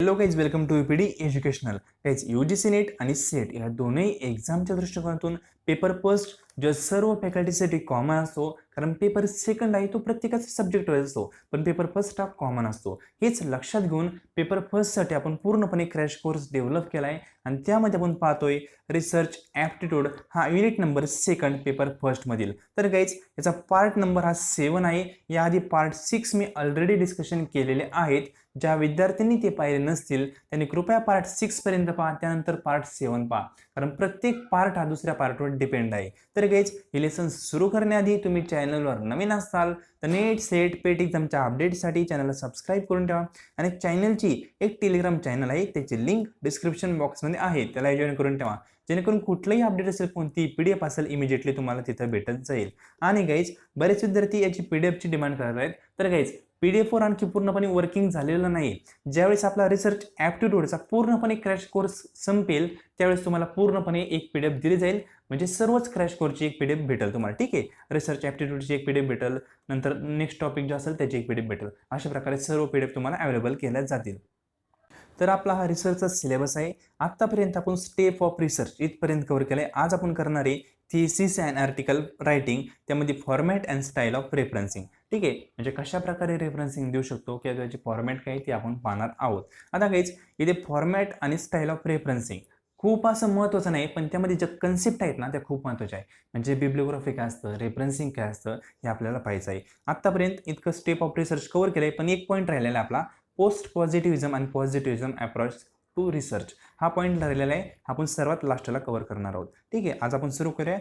Hello guys, welcome to UPD educational. Guys, UGC NET आणि SET या दोन्ही एक्झामच्या दृष्टिकोनातून पेपर फर्स्ट जो सर्व फॅकल्टीसाठी कॉमन असतो, कारण पेपर सेकंड आहे तो प्रत्येकाचा सब्जेक्ट वाईज असतो, पण पेपर फर्स्ट हा कॉमन असतो. हेच लक्षात घेऊन पेपर फर्स्टसाठी आपण पूर्णपणे क्रॅश कोर्स डेव्हलप केला आहे आणि त्यामध्ये आपण पाहतोय रिसर्च ॲप्टिट्यूड हा युनिट नंबर सेकंड पेपर फर्स्टमधील. तर गाईज, याचा पार्ट नंबर हा 7 आहे. याआधी पार्ट 6 मी ऑलरेडी डिस्कशन केलेले आहेत. ज्या विद्यार्थ्यांनी ते पाहिले नसतील त्यांनी कृपया पार्ट 6 पर्यंत पहा, त्यानंतर पार्ट 7 पहा, कारण प्रत्येक पार्ट हा दुसऱ्या पार्टवर डिपेंड आहे. तर गाईज, हे लेसन सुरू करण्याआधी तुम्ही चॅनलवर नवीन असाल तर नेट सेट पेट एक्झामच्या अपडेटसाठी चॅनलला सबस्क्राईब करून ठेवा आणि चॅनलची एक टेलिग्राम चॅनल आहे, त्याची लिंक डिस्क्रिप्शन बॉक्समध्ये आहे, त्याला जॉईन करून ठेवा, जेणेकरून कुठलंही अपडेट असेल, कोणती PDF असेल, इमिजिएटली तुम्हाला तिथं भेटत जाईल. आणि गाईज, बरेच विद्यार्थी याची PDFची डिमांड करत आहेत. तर गाईज, PDF आणखी पूर्णपणे वर्किंग झालेलं नाही. ज्यावेळेस आपला रिसर्च ॲप्टिट्यूडचा पूर्णपणे क्रॅश कोर्स संपेल त्यावेळेस तुम्हाला पूर्णपणे एक PDF दिली जाईल, म्हणजे सर्वच क्रॅश कोर्सची एक PDF भेटेल तुम्हाला. ठीक आहे, रिसर्च ॲप्टिट्यूडची एक PDF भेटेल, नंतर नेक्स्ट टॉपिक जो असेल त्याची एक PDF भेटेल. अशा प्रकारे सर्व PDF तुम्हाला अवेलेबल केल्या जातील. तर आपला हा रिसर्चचा सिलेबस आहे. आत्तापर्यंत आपण स्टेप ऑफ रिसर्च इथपर्यंत कव्हर केलं आहे. आज आपण करणार आहे थिसिस अँड आर्टिकल रायटिंग, त्यामध्ये format and style of referencing. ठीक आहे, म्हणजे कशा प्रकारे रेफरन्सिंग देऊ शकतो किंवा त्याची फॉर्मॅट काय ते आपण पाहणार आहोत. आता काहीच इथे फॉर्मॅट आणि स्टाईल ऑफ रेफरन्सिंग खूप असं महत्त्वाचं नाही, पण त्यामध्ये ज्या कन्सेप्ट आहेत ना त्या खूप महत्त्वाच्या आहे. म्हणजे बिब्लिओग्राफी काय असतं, रेफरन्सिंग काय असतं, हे आपल्याला पाहायचं आहे. आत्तापर्यंत इतकं स्टेप ऑफ रिसर्च कव्हर केलं आहे, पण एक पॉईंट राहिलेला आहे आपला, पोस्ट पॉझिटिव्हिझम आणि पॉझिटिव्हिझम अप्रोच टू रिसर्च. हा पॉईंट राहिलेला आहे, आपण सर्वात लास्टला कव्हर करणार आहोत. ठीक आहे, आज आपण सुरू करूया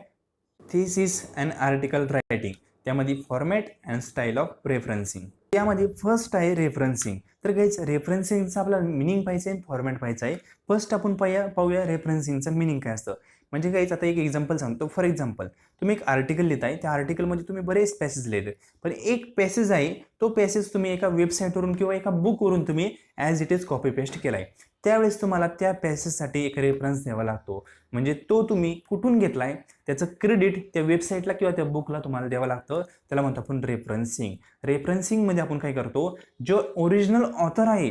थिसिस अँड आर्टिकल रायटिंग, त्यामध्ये format and style of referencing. त्यामध्ये फर्स्ट आहे रेफरन्सिंग. तर गाईज, रेफरन्सिंगचा आपल्याला मिनिंग पाहायचं आहे, फॉर्मॅट पाहायचं आहे. फर्स्ट आपण पाहूया रेफरन्सिंगचं मिनिंग काय असतं. म्हणजे गाईज, आता एक एक्झाम्पल सांगतो. फॉर एक्झाम्पल, तुम्ही एक आर्टिकल लिहिताय, त्या आर्टिकलमध्ये तुम्ही बरेच पॅसेज लिहिले, पण एक पॅसेज आहे, तो पॅसेज तुम्ही एका वेबसाईटवरून किंवा एका बुकवरून तुम्ही as it is copy paste केला आहे. त्यावेळेस तुम्हाला त्या पॅसेजसाठी एक रेफरन्स द्यावा लागतो. म्हणजे तो तुम्ही कुठून घेतला आहे त्याचं क्रेडिट त्या वेबसाईटला किंवा त्या बुकला तुम्हाला द्यावं लागतं. त्याला म्हणतो आपण रेफरन्सिंग. रेफरन्सिंगमध्ये आपण काय करतो, जो ओरिजिनल ऑथर आहे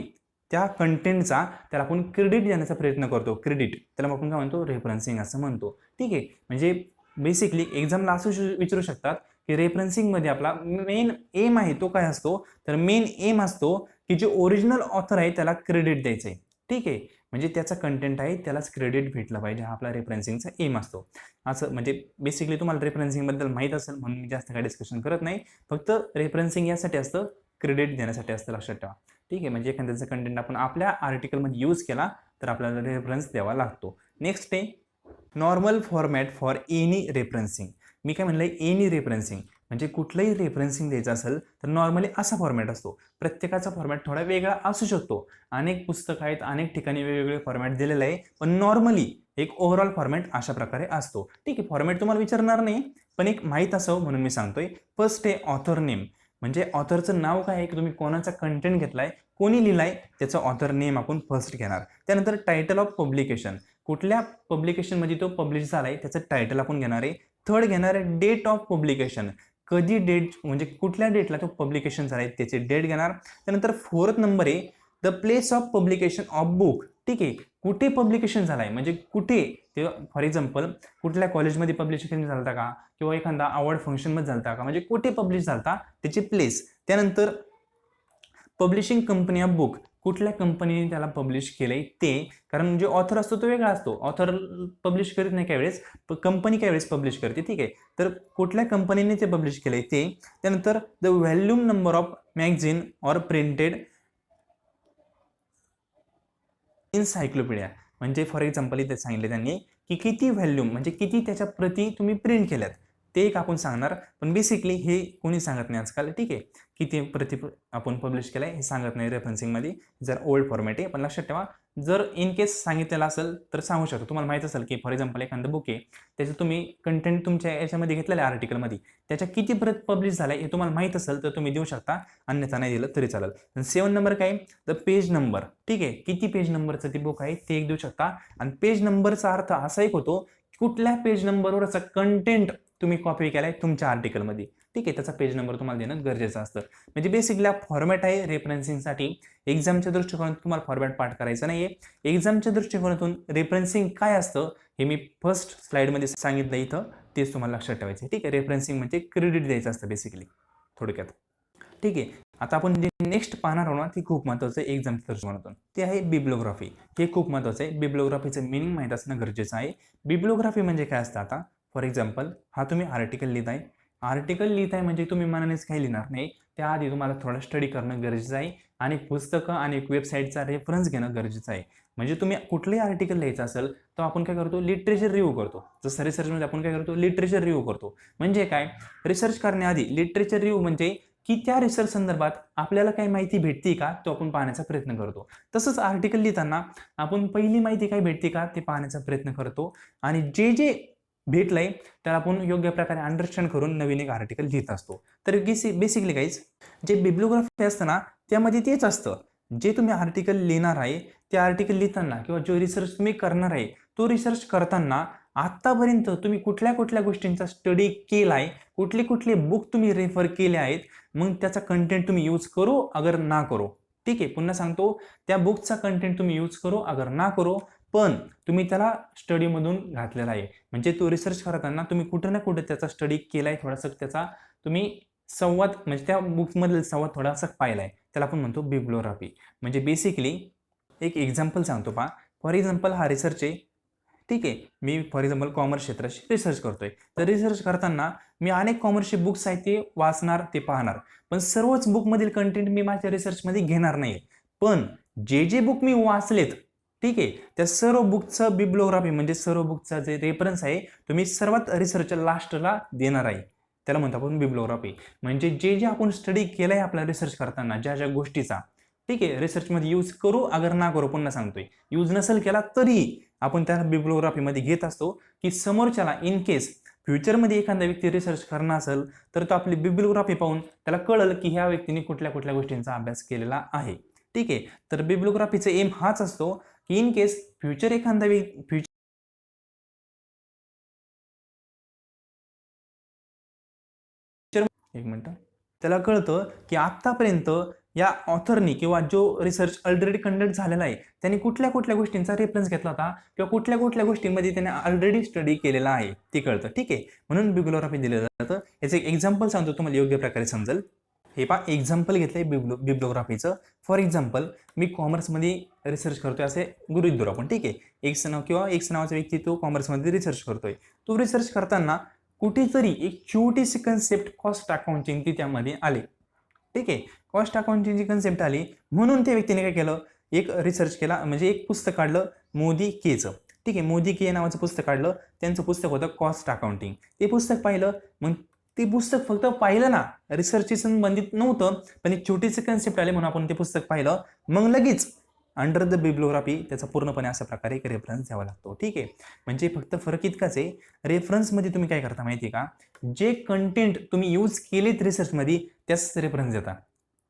त्या कंटेंटचा त्याला आपण क्रेडिट देण्याचा प्रयत्न करतो. क्रेडिट त्याला आपण काय म्हणतो, रेफरन्सिंग असं म्हणतो. ठीक आहे, म्हणजे बेसिकली एक्झामला असं विचारू शकतात की रेफरन्सिंगमध्ये आपला मेन एम आहे तो काय असतो, तर मेन एम असतो की जे ओरिजिनल ऑथर आहे त्याला क्रेडिट द्यायचं आहे. ठीक आहे, म्हणजे त्याचा कंटेंट आहे त्यालाच क्रेडिट भेटलं पाहिजे, हा आपला रेफरन्सिंगचा एम असतो. असं म्हणजे बेसिकली तुम्हाला रेफरन्सिंगबद्दल माहीत असेल म्हणून मी जास्त काय डिस्कशन करत नाही. फक्त रेफरन्सिंग यासाठी असतं, क्रेडिट देण्यासाठी असतं, लक्षात ठेवा. ठीक आहे, म्हणजे एखाद्याचा कंटेंट आपण आपल्या आर्टिकलमध्ये यूज केला तर आपल्याला रेफरन्स द्यावा लागतो. नेक्स्ट आहे normal format for any referencing. मी काय म्हणलं, एनी रेफरन्सिंग म्हणजे कुठलंही रेफरन्सिंग द्यायचं असेल तर नॉर्मली असा फॉर्मॅट असतो. प्रत्येकाचा फॉर्मॅट थोडा वेगळा असू शकतो. अनेक पुस्तकं आहेत, अनेक ठिकाणी वेगवेगळे फॉर्मॅट दिलेलं आहे, पण नॉर्मली एक ओव्हरऑल फॉर्मॅट अशा प्रकारे असतो. ठीक आहे, फॉर्मॅट तुम्हाला विचारणार नाही, पण एक माहीत असावं म्हणून मी सांगतोय. फर्स्ट आहे ऑथर नेम, म्हणजे ऑथरचं नाव काय आहे की तुम्ही कोणाचा कंटेंट घेतलाय, कोणी लिहिलाय, त्याचं ऑथर नेम आपण फर्स्ट घेणार. त्यानंतर टायटल ऑफ पब्लिकेशन, कुठल्या पब्लिकेशनमध्ये तो पब्लिश झाला आहे त्याचं टायटल आपण घेणार आहे. थर्ड घेणार आहे डेट ऑफ पब्लिकेशन, कधी डेट म्हणजे कुठल्या डेटला तो पब्लिकेशन झाला आहे त्याची डेट घेणार. त्यानंतर फोर्थ नंबर आहे the place of publication of book. ठीक आहे, कुठे पब्लिकेशन झालं आहे म्हणजे कुठे ते, फॉर एक्झाम्पल कुठल्या कॉलेजमध्ये पब्लिकेशन झालं का, किंवा एखादा अवॉर्ड फंक्शनमध्ये झालं का, म्हणजे कुठे पब्लिश झाला त्याची प्लेस. त्यानंतर पब्लिशिंग कंपनी ऑफ बुक, कुठल्या कंपनीने त्याला पब्लिश केलंय ते, कारण जे ऑथर असतो तो वेगळा असतो. ऑथर पब्लिश करीत नाही काही वेळेस, कंपनी काही वेळेस पब्लिश करते. ठीक आहे, तर कुठल्या कंपनीने ते पब्लिश केलंय ते. त्यानंतर the volume number of magazine or printed encyclopedia, म्हणजे फॉर एक्झाम्पल इथे सांगितले त्यांनी की किती व्हॅल्यूम म्हणजे किती त्याच्या प्रती तुम्ही प्रिंट केल्यात ते एक आपण सांगणार. पण बेसिकली हे कोणी सांगत नाही आजकाल. ठीक आहे, किती प्रति आपण पब्लिश केलंय हे सांगत नाही रेफरन्सिंगमध्ये, जर ओल्ड फॉर्मॅट आहे. पण लक्षात ठेवा, जर इन केस सांगितलेलं असेल तर सांगू शकतो. तुम्हाला माहित असेल की फॉर एक्झाम्पल एखादं बुक आहे, त्याचं तुम्ही कंटेंट तुमच्या याच्यामध्ये घेतलेलं आहे आर्टिकलमध्ये, त्याच्या किती प्रत पब्लिश झालाय हे तुम्हाला माहित असेल तर तुम्ही देऊ शकता, अन्यथा नाही दिलं तरी चालेल. 7 नंबर काय, द पेज नंबर. ठीक आहे, किती पेज नंबरचं ती बुक आहे ते एक देऊ शकता. आणि पेज नंबरचा अर्थ असा एक होतो कुठल्या पेज नंबरवर कंटेंट तुम्ही कॉपी केलाय तुमच्या आर्टिकलमध्ये, ठीक आहे. त्याचा पेज नंबर तुम्हाला देणं गरजेचं असतं. म्हणजे बेसिकली फॉर्मॅट आहे रेफरन्सिंगसाठी. एक्झामच्या दृष्टिकोनातून तुम्हाला फॉर्मॅट पाठ करायचा नाहीये. एक्झामच्या दृष्टिकोनातून रेफरन्सिंग काय असतं हे मी फर्स्ट स्लाइडमध्ये सांगितलं इथं, तेच तुम्हाला लक्षात ठेवायचं, ठीक आहे. रेफरन्सिंग म्हणजे क्रेडिट द्यायचं असतं बेसिकली, थोडक्यात, ठीक आहे. आता आपण जे नेक्स्ट पाहणार आहोत ना, ती खूप महत्त्वाचं आहे एक्झामच्या दृष्टिकोनातून, ते आहे बिब्लिओग्राफी. हे खूप महत्त्वाचं आहे. बिब्लिओग्राफीचं मिनिंग माहीत असणं गरजेचं आहे. बिब्लिओग्राफी म्हणजे काय असतं? आता फॉर एक्झाम्पल हा तुम्ही आर्टिकल लिहिताय. आर्टिकल लिहिताय म्हणजे तुम्ही मनानेच काही लिहिणार नाही. त्याआधी तुम्हाला थोडा स्टडी करणं गरजेचं आहे आणि पुस्तकं आणि वेबसाईटचा रेफरन्स घेणं गरजेचं आहे. म्हणजे तुम्ही कुठलंही आर्टिकल लिहायचं असेल तर आपण काय करतो? लिटरेचर रिव्ह्यू करतो. जसं रिसर्चमध्ये आपण काय करतो? लिटरेचर रिव्ह्यू करतो. म्हणजे काय? रिसर्च करण्याआधी लिटरेचर रिव्ह्यू म्हणजे की त्या रिसर्च संदर्भात आपल्याला काही माहिती भेटते का, तो आपण पाहण्याचा प्रयत्न करतो. तसंच आर्टिकल लिहिताना आपण पहिली माहिती काय भेटते का ते पाहण्याचा प्रयत्न करतो आणि जे जे भेटलंय त्याला आपण योग्य प्रकारे अंडरस्टँड करून नवीन एक आर्टिकल लिहित असतो. तर बेसिकली गाईज जे बिब्लिओग्राफी असतं ना, त्यामध्ये तेच असतं. जे तुम्ही आर्टिकल लिहिणार आहे ते आर्टिकल लिहिताना किंवा जो रिसर्च तुम्ही करणार आहे तो रिसर्च करताना आतापर्यंत तुम्ही कुठल्या कुठल्या गोष्टींचा स्टडी केलाय, कुठले कुठले बुक तुम्ही रेफर केले आहेत, मग त्याचा कंटेंट तुम्ही यूज करो अगर ना करो, ठीक आहे. पुन्हा सांगतो, त्या बुकचा कंटेंट तुम्ही यूज करो अगर ना करो, पण तुम्ही त्याला स्टडीमधून घातलेला आहे. म्हणजे तो रिसर्च करताना तुम्ही कुठं ना कुठे त्याचा स्टडी केलाय, थोडासा त्याचा तुम्ही संवाद म्हणजे त्या बुक्समधील संवाद थोडासा पाहिलाय, त्याला आपण म्हणतो बिब्लिओग्राफी. म्हणजे बेसिकली एक एक्झाम्पल सांगतो पहा. फॉर एक्झाम्पल हा रिसर्च आहे, ठीक आहे. मी फॉर एक्झाम्पल कॉमर्स क्षेत्राशी रिसर्च करतोय. तर रिसर्च करताना मी अनेक कॉमर्सचे बुक्स आहेत ते वाचणार, ते पाहणार. पण सर्वच बुकमधील कंटेंट मी माझ्या रिसर्चमध्ये घेणार नाही. पण जे जे बुक मी वाचलेत, ठीक आहे, त्या सर्व बुकचं बिब्लिओग्राफी म्हणजे सर्व बुकचा जे रेफरन्स आहे तुम्ही सर्वात रिसर्चच्या लास्टला देणार आहे. त्याला म्हणतो आपण बिब्लिओग्राफी. म्हणजे जे जे आपण स्टडी केलंय आपला रिसर्च करताना ज्या ज्या गोष्टीचा, ठीक आहे, रिसर्चमध्ये यूज करू अगर ना करू, पुन्हा सांगतोय, यूज नसेल केला तरी आपण त्या बिब्लिओग्राफीमध्ये घेत असतो की समोरच्याला इन केस फ्युचरमध्ये एखादा व्यक्ती रिसर्च करणार असेल तर तो आपली बिब्लिओग्राफी पाहून त्याला कळेल की ह्या व्यक्तीने कुठल्या कुठल्या गोष्टींचा अभ्यास केलेला आहे, ठीक आहे. तर बिब्लिओग्राफीचा एम हाच असतो की इन केस फ्युचर एखादा फ्युचर एक मिनिट, त्याला कळतं की आतापर्यंत या ऑथरनी किंवा जो रिसर्च ऑलरेडी कंडक्ट झालेला आहे त्यांनी कुठल्या कुठल्या गोष्टींचा रेफरन्स घेतला होता किंवा कुठल्या कुठल्या गोष्टींमध्ये त्याने ऑलरेडी स्टडी केलेला आहे ते कळतं, ठीक आहे. म्हणून बिब्लिओग्राफी दिलं जातं. याचं एक एक्झाम्पल सांगतो तुम्हाला योग्य प्रकारे समजेल. हे पहा, एक्झाम्पल घेतलंय बिब्लिओग्राफीचं. फॉर एक्झाम्पल मी कॉमर्समध्ये रिसर्च करतोय असे गृहीत धरू आपण, ठीक आहे. एक्स नावाचा व्यक्ती तो कॉमर्समध्ये रिसर्च करतोय. तो रिसर्च करताना कुठेतरी एक छोटीशी कन्सेप्ट कॉस्ट अकाउंटिंग ती त्यामध्ये आली, ठीक आहे. कॉस्ट अकाउंटिंगची कन्सेप्ट आली म्हणून त्या व्यक्तीने काय केलं, एक रिसर्च केला, म्हणजे एक पुस्तक काढलं मोदी केचं, ठीक आहे. मोदी के नावाचं पुस्तक काढलं. त्यांचं पुस्तक होतं कॉस्ट अकाउंटिंग. ते पुस्तक पाहिलं. मग ते पुस्तक फक्त पाहिलं ना, रिसर्चशी संबंधित नव्हतं, पण एक छोटीशी कन्सेप्ट आली म्हणून आपण ते पुस्तक पाहिलं. मग लगेच अंडर द बिब्लिओग्राफी त्याचा पूर्णपणे अशा प्रकारे एक रेफरन्स द्यावा लागतो, ठीक आहे. म्हणजे फक्त फरक इतकाच आहे, रेफरन्समध्ये तुम्ही काय करता माहिती आहे का, जे कंटेंट तुम्ही यूज केलेत रिसर्चमध्ये त्याच रेफरन्स देता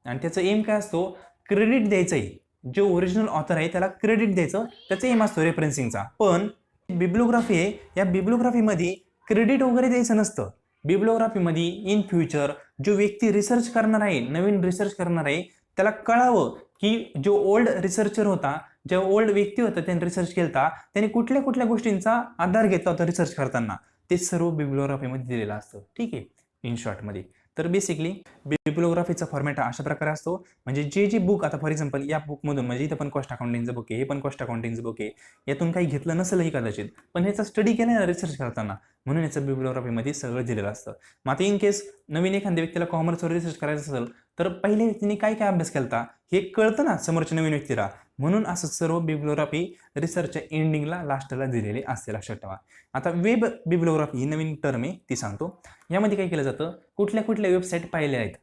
आणि त्याचं एम काय असतो, क्रेडिट द्यायचं आहे. जो ओरिजिनल ऑथर आहे त्याला क्रेडिट द्यायचं, त्याचा एम असतो रेफरन्सिंगचा. पण बिब्लिओग्राफी आहे, या बिब्लिओग्राफीमध्ये क्रेडिट वगैरे द्यायचं नसतं. बिब्लिओग्राफीमध्ये इन फ्युचर जो व्यक्ती रिसर्च करणार आहे, नवीन रिसर्च करणार आहे, त्याला कळावं की जो ओल्ड रिसर्चर होता, जो ओल्ड व्यक्ती होता त्याने रिसर्च केला, त्याने कुठल्या कुठल्या गोष्टींचा आधार घेतला होता रिसर्च करताना, ते सर्व बिब्लिओग्राफीमध्ये दिलेलं असतं, ठीक आहे, इन शॉर्टमध्ये. तर बेसिकली बिब्लिओग्राफीचा फॉर्मॅट अशा प्रकारे असतो. म्हणजे जे जे बुक, आता फॉर एक्झाम्पल या बुकमधून, म्हणजे इथं पण कॉस्ट अकाउंटिंगचं बुक आहे, हे पण कॉस्ट अकाउंटिंगचं बुक आहे, यातून काही घेतलं नसेलही कदाचित, पण ह्याचा स्टडी केला ना रिसर्च करताना, म्हणून याचं बिब्लिओग्राफीमध्ये सगळं दिलेलं असतं. मग आता इन केस नवीन एखाद्या व्यक्तीला कॉमर्सवर रिसर्च करायचं असेल तर पहिल्या व्यक्तीने काय काय अभ्यास केला हे कळतं ना समोरच्या नवीन व्यक्तीला, म्हणून असं सर्व बिब्लिओग्राफी रिसर्चच्या एंडिंगला लास्टला दिलेली असते, लक्षात ठेवा. आता वेब बिब्लिओग्राफी ही नवीन टर्म आहे, ती सांगतो. यामध्ये काय केलं जातं, कुठल्या कुठल्या वेबसाईट पाहिल्या आहेत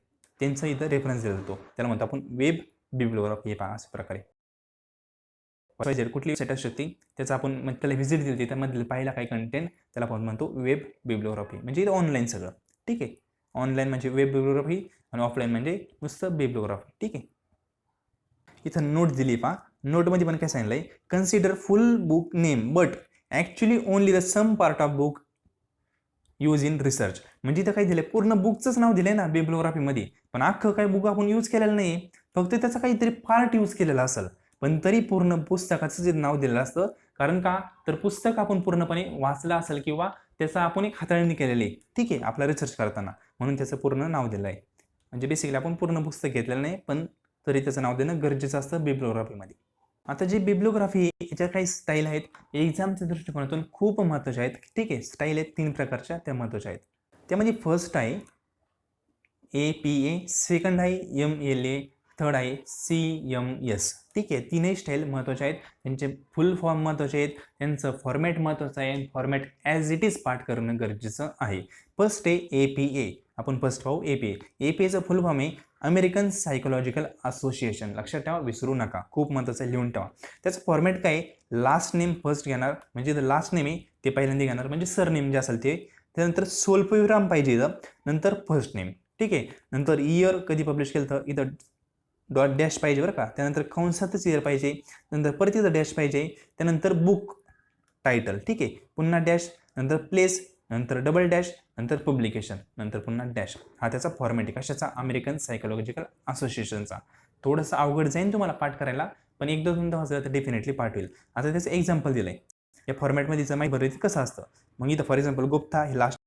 त्यांचा इथं रेफरन्स दिला जातो, त्याला म्हणतो आपण वेब बिब्लिओग्राफी. हे पहा अशा प्रकारे कुठली वेबसाईट असू शकते त्याचा आपण त्याला व्हिजिट दिली, त्यामध्ये पाहिला काय कंटेंट, त्याला आपण म्हणतो वेब बिब्लिओग्राफी. म्हणजे इथं ऑनलाईन सगळं, ठीक आहे. ऑनलाईन म्हणजे वेब बिब्लिओग्राफी आणि ऑफलाईन म्हणजे नुसतं बिब्लिओग्राफी, ठीक आहे. इथं नोट दिली पहा. नोटमध्ये पण काय सांगितलंय, consider full book name but actually only the some part of book use in research. म्हणजे इथं काय दिलंय, पूर्ण बुकचंच नाव दिलंय ना बिब्लिओग्राफीमध्ये, पण अख्खं काय बुक आपण यूज केलेलं नाही, फक्त त्याचा काहीतरी पार्ट यूज केलेला असेल, पण तरी पूर्ण पुस्तकाचं जे नाव दिलेलं असतं. कारण का, तर पुस्तक आपण पूर्णपणे वाचलं असेल किंवा त्याचा आपण एक हाताळणी केलेली आहे, ठीक आहे, आपला रिसर्च करताना, म्हणून त्याचं पूर्ण नाव दिलं आहे. म्हणजे बेसिकली आपण पूर्ण पुस्तक घेतलेलं नाही, पण तरी त्याचं नाव देणं गरजेचं असतं बिब्लिओग्राफीमध्ये. आता जी बिब्लिओग्राफी याच्या काही स्टाईल आहेत, एक्झामच्या दृष्टिकोनातून खूप महत्त्वाच्या आहेत, ठीक आहे. स्टाईल आहेत 3 प्रकारच्या, त्या महत्त्वाच्या आहेत. त्यामध्ये फर्स्ट आहे APA, सेकंड आहे MLA, थर्ड आहे CMS, ठीक आहे. तीनही स्टाईल महत्त्वाच्या आहेत, त्यांचे फुल फॉर्म महत्त्वाचे आहेत, त्यांचं फॉर्मॅट महत्त्वाचं आहे, फॉर्मॅट ॲज इट इज पाठ करणं गरजेचं आहे. फर्स्ट आहे APA. आपण फर्स्ट पाहू APA. APAचं फुल फॉर्म आहे अमेरिकन सायकोलॉजिकल असोसिएशन. लक्षात ठेवा, विसरू नका, खूप महत्त्वाचं आहे, लिहून ठेवा. त्याचं फॉर्मॅट काय आहे, लास्ट नेम फर्स्ट घेणार, म्हणजे जर लास्ट नेम आहे ते पहिल्यांदा घेणार, म्हणजे सरनेम जे असेल ते, त्यानंतर स्वल्पविराम पाहिजे इथं, नंतर फर्स्ट नेम, ठीक आहे. नंतर इयर कधी पब्लिश केलं तर इथं डॉट डॅश पाहिजे बरं का, त्यानंतर कंसातच इयर पाहिजे, नंतर परत इथं डॅश पाहिजे, त्यानंतर बुक टायटल, ठीक आहे, पुन्हा डॅश, नंतर प्लेस, नंतर डबल डॅश, नंतर पब्लिकेशन, नंतर पुन्हा डॅश. हा त्याचा फॉर्मॅट आहे. कशाचा, अमेरिकन सायकोलॉजिकल असोसिएशनचा. थोडंसं अवघड जाईल तुम्हाला पाठ करायला, पण एकदा दोनदा वाजलं तर डेफिनेटली पाठ होईल. आता त्याचं एक्झाम्पल दिलंय या फॉर्मॅटमध्ये, जर माहिती भरायचं कसं असतं. मग इथं फॉर एक्झाम्पल गुप्ता हे लास्ट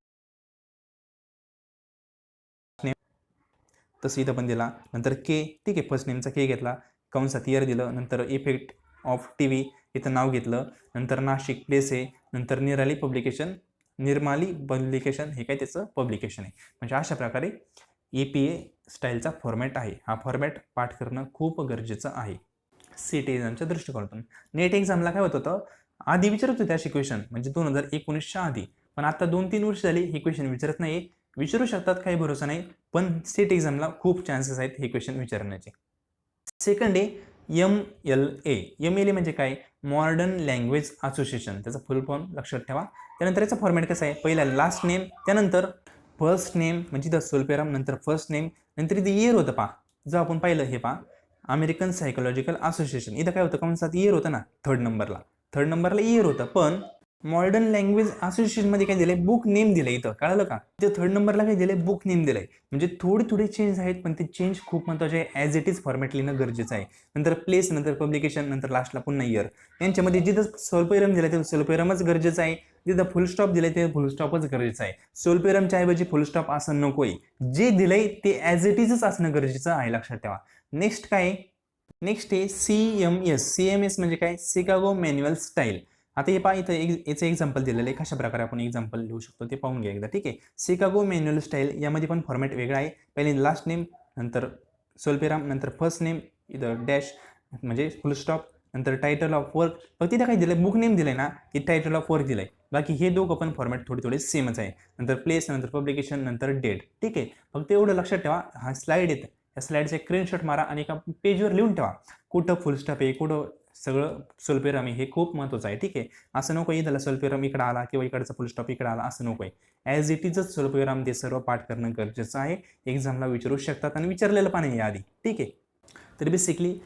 नेम, तसं इथं पण दिला, नंतर के, ठीक आहे, फर्स्ट नेमचा के घेतला, कंसात इयर दिलं, नंतर इफेक्ट ऑफ TV इथं नाव घेतलं, नंतर नाशिक प्लेस आहे, नंतर निराली पब्लिकेशन, निर्माली पब्लिकेशन हे काय त्याचं पब्लिकेशन आहे. म्हणजे अशा प्रकारे APA स्टाईलचा फॉर्मॅट आहे. हा फॉर्मॅट पाठ करणं खूप गरजेचं आहे CET एक्झामच्या दृष्टिकोनातून. नेट एक्झामला काय होत होतं, आधी विचारत होते अशी क्वेश्चन, म्हणजे 2019च्या आधी, पण आता 2-3 वर्ष झाली हे क्वेश्चन विचारत नाही. विचारू शकतात, काही भरोसा नाही, पण CET एक्झामला खूप चान्सेस आहेत हे क्वेश्चन विचारण्याचे. सेकंड आहे MLA. MLA म्हणजे काय, मॉडर्न लँग्वेज असोसिएशन, त्याचा फुल फॉर्म लक्षात ठेवा. त्यानंतर याचा फॉर्मॅट कसा आहे, पहिला लास्ट नेम, त्यानंतर फर्स्ट नेम, म्हणजे इथं स्वल्पविराम, नंतर फर्स्ट नेम, नंतर इथं इयर होतं पहा, जर आपण पाहिलं हे पहा, अमेरिकन सायकोलॉजिकल असोसिएशन, इथं काय होतं, कंसात इयर होतं ना, थर्ड नंबरला इयर होतं, पण मॉडर्न लँग्वेज असोसिएशनमध्ये काय दिलंय, बुक नेम दिलंय. इथं कळालं का, ते थर्ड नंबरला काय दिलंय, बुक नेम दिलंय. म्हणजे थोडे चेंज आहेत, पण ते चेंज खूप महत्त्वाचे आहे. ॲज इट इज फॉर्मॅट लिहिणं गरजेचं आहे. नंतर प्लेस, नंतर पब्लिकेशन, नंतर लास्टला पुन्हा इयर. यांच्यामध्ये जिथं स्वल्पविराम दिलाय तिथं स्वल्पविरामच गरजेचं आहे, जिथं फुल स्टॉप दिलाय ते फुल स्टॉपच गरजेचं आहे. स्वल्पविरामच्या ऐवजी फुल स्टॉप असं नकोय. जे दिलंय ते ॲज इट इजच असणं गरजेचं आहे, लक्षात ठेवा. नेक्स्ट काय, नेक्स्ट आहे CMS म्हणजे काय, शिकागो मॅन्युअल स्टाईल. आता हे पहा, इथं याचं एक्झाम्पल दिलेलं आहे, कशा प्रकारे आपण एक्झाम्पल लिहू शकतो ते पाहून घ्या एकदा, ठीक आहे. शिकागो मॅन्युअल स्टाईल, यामध्ये पण फॉर्मॅट वेगळा आहे. पहिले लास्ट नेम, नंतर स्वल्पविराम, नंतर फर्स्ट नेम, इथं डॅश म्हणजे फुल स्टॉप, नंतर टायटल ऑफ वर्क. फक्त तिथं काय दिलंय, बुक नेम दिलंय ना, की टायटल ऑफ वर्क दिलंय. बाकी हे दोघं पण फॉर्मॅट थोडे सेमच आहे. नंतर प्लेस, नंतर पब्लिकेशन, नंतर डेट, ठीक आहे. फक्त एवढं लक्षात ठेवा, हा स्लाईड येतं, या स्लाईडचा एक स्क्रीनशॉट मारा आणि एका पेजवर लिहून ठेवा, कुठं फुल स्टॉप आहे, कुठं सगळं स्वल्पविराम आहे, हे खूप महत्त्वाचं आहे, ठीक आहे. असं नको इथला स्वल्पविराम इकडं आला किंवा इकडचा फुल स्टॉप इकडं आला, असं नको आहे. ॲज इट इजच स्वल्पविराम ते सर्व पाठ करणं गरजेचं आहे. एक्झामला विचारू शकतात आणि विचारलेलं पण आहे आधी, ठीक आहे. तर बेसिकली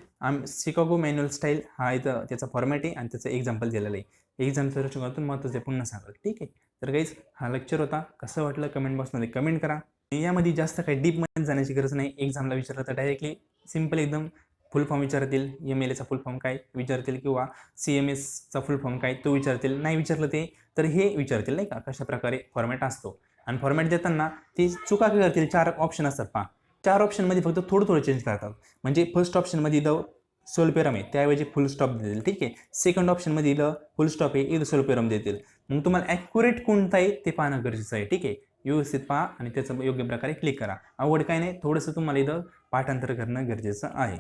शिकागो मॅन्युअल स्टाईल हा इथं त्याचा फॉर्मॅट आहे आणि त्याचं एक्झाम्पल दिलेलं आहे. एक्झामच्या दृष्टिकोनातून महत्त्वाचं आहे, पुन्हा सांगाल, ठीक आहे. तर गाईज, हा लेक्चर होता, कसं वाटलं कमेंट बॉक्समध्ये कमेंट करा. यामध्ये जास्त काही डीपमध्ये जाण्याची गरज नाही. एक्झामला विचारलं तर डायरेक्टली सिम्पल एकदम फुल फॉर्म विचारतील, MLAचा फुल फॉर्म काय विचारतील, किंवा CMSचा फुल फॉर्म काय तो विचारतील. नाही विचारलं ते तर हे विचारतील, नाही का, कशा प्रकारे फॉर्मॅट असतो. आणि फॉर्मॅट देताना ते चुका काय करतील, 4 ऑप्शन असतात पहा, 4 ऑप्शनमध्ये फक्त थोडं चेंज करतात. म्हणजे फर्स्ट ऑप्शनमध्ये इथं स्वल्पविराम आहे, त्याऐवजी फुल स्टॉप देतील, ठीक आहे. सेकंड ऑप्शनमध्ये इथं फुल स्टॉप आहे, इथं स्वल्पविराम देतील. मग तुम्हाला ॲक्युरेट कोणता आहे ते पाहणं गरजेचं आहे, ठीक आहे. व्यवस्थित पहा आणि त्याचं योग्य प्रकारे क्लिक करा. अवघड काय नाही, थोडंसं तुम्हाला इथं पाठांतर करणं गरजेचं आहे.